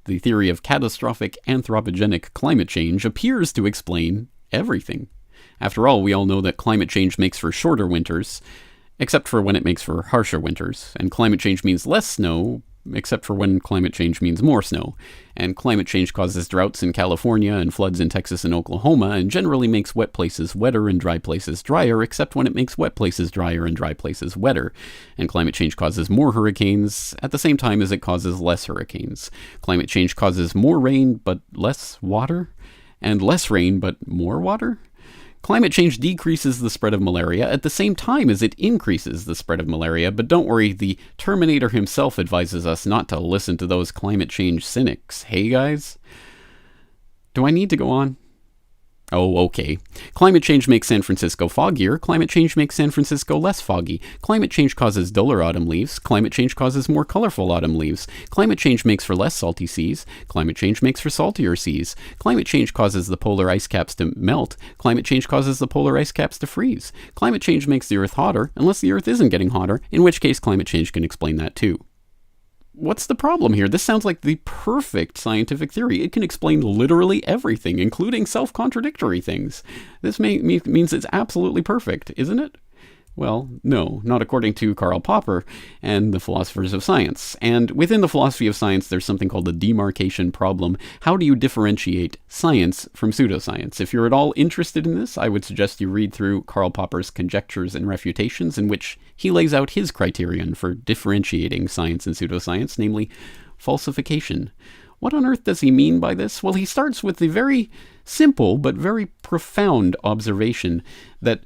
the theory of catastrophic anthropogenic climate change appears to explain everything. After all, we all know that climate change makes for shorter winters, except for when it makes for harsher winters, and climate change means less snow, except for when climate change means more snow, and climate change causes droughts in California and floods in Texas and Oklahoma, and generally makes wet places wetter and dry places drier, except when it makes wet places drier and dry places wetter, and climate change causes more hurricanes at the same time as it causes less hurricanes. Climate change causes more rain but less water, and less rain but more water. Climate change decreases the spread of malaria at the same time as it increases the spread of malaria, but don't worry, the Terminator himself advises us not to listen to those climate change cynics. Hey guys? Do I need to go on? Oh, okay. Climate change makes San Francisco foggier. Climate change makes San Francisco less foggy. Climate change causes duller autumn leaves. Climate change causes more colorful autumn leaves. Climate change makes for less salty seas. Climate change makes for saltier seas. Climate change causes the polar ice caps to melt. Climate change causes the polar ice caps to freeze. Climate change makes the Earth hotter, unless the Earth isn't getting hotter, in which case climate change can explain that too. What's the problem here? This sounds like the perfect scientific theory. It can explain literally everything, including self-contradictory things. This means it's absolutely perfect, isn't it? Well, no, not according to Karl Popper and the philosophers of science. And within the philosophy of science, there's something called the demarcation problem. How do you differentiate science from pseudoscience? If you're at all interested in this, I would suggest you read through Karl Popper's Conjectures and Refutations, in which he lays out his criterion for differentiating science and pseudoscience, namely falsification. What on earth does he mean by this? Well, he starts with the very simple but very profound observation that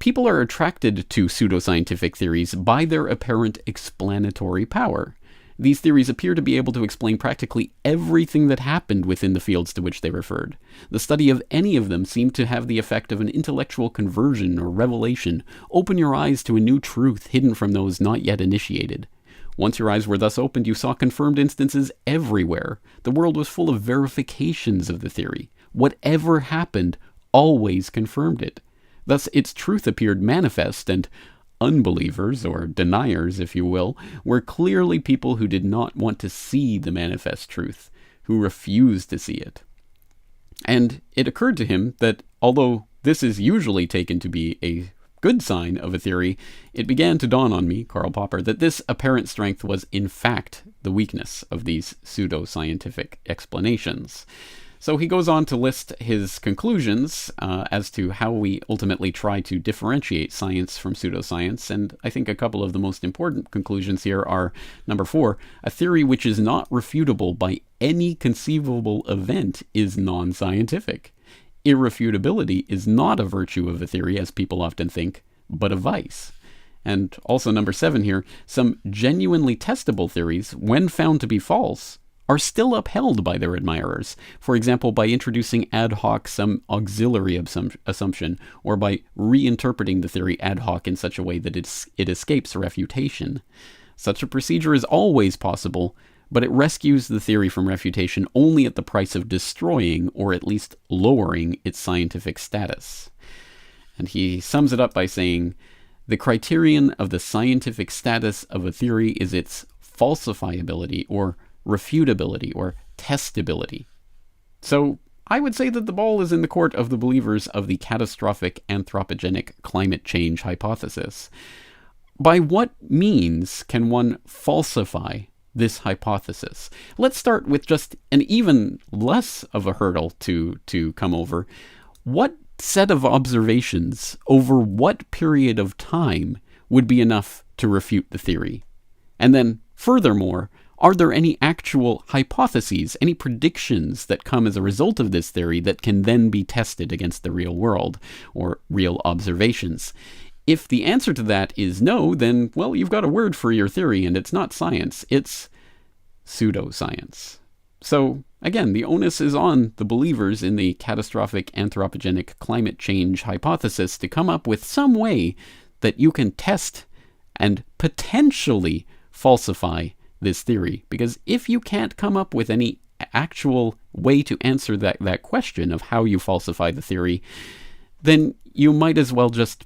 people are attracted to pseudoscientific theories by their apparent explanatory power. These theories appear to be able to explain practically everything that happened within the fields to which they referred. The study of any of them seemed to have the effect of an intellectual conversion or revelation. Open your eyes to a new truth hidden from those not yet initiated. Once your eyes were thus opened, you saw confirmed instances everywhere. The world was full of verifications of the theory. Whatever happened always confirmed it. Thus, its truth appeared manifest, and unbelievers, or deniers, if you will, were clearly people who did not want to see the manifest truth, who refused to see it. And it occurred to him that, although this is usually taken to be a good sign of a theory, it began to dawn on me, Karl Popper, that this apparent strength was in fact the weakness of these pseudoscientific explanations. So he goes on to list his conclusions as to how we ultimately try to differentiate science from pseudoscience, and I think a couple of the most important conclusions here are, number 4, a theory which is not refutable by any conceivable event is non-scientific. Irrefutability is not a virtue of a theory, as people often think, but a vice. And also number 7 here, some genuinely testable theories, when found to be false, are still upheld by their admirers, for example by introducing ad hoc some auxiliary assumption, or by reinterpreting the theory ad hoc in such a way that it escapes refutation. Such a procedure is always possible, but it rescues the theory from refutation only at the price of destroying, or at least lowering, its scientific status. And he sums it up by saying, the criterion of the scientific status of a theory is its falsifiability, or refutability, or testability. So I would say that the ball is in the court of the believers of the catastrophic anthropogenic climate change hypothesis. By what means can one falsify this hypothesis? Let's start with just an even less of a hurdle to come over. What set of observations over what period of time would be enough to refute the theory? And then, furthermore, are there any actual hypotheses, any predictions that come as a result of this theory that can then be tested against the real world, or real observations? If the answer to that is no, then, well, you've got a word for your theory, and it's not science, it's pseudoscience. So, again, the onus is on the believers in the catastrophic anthropogenic climate change hypothesis to come up with some way that you can test and potentially falsify this theory. Because if you can't come up with any actual way to answer that question of how you falsify the theory, then you might as well just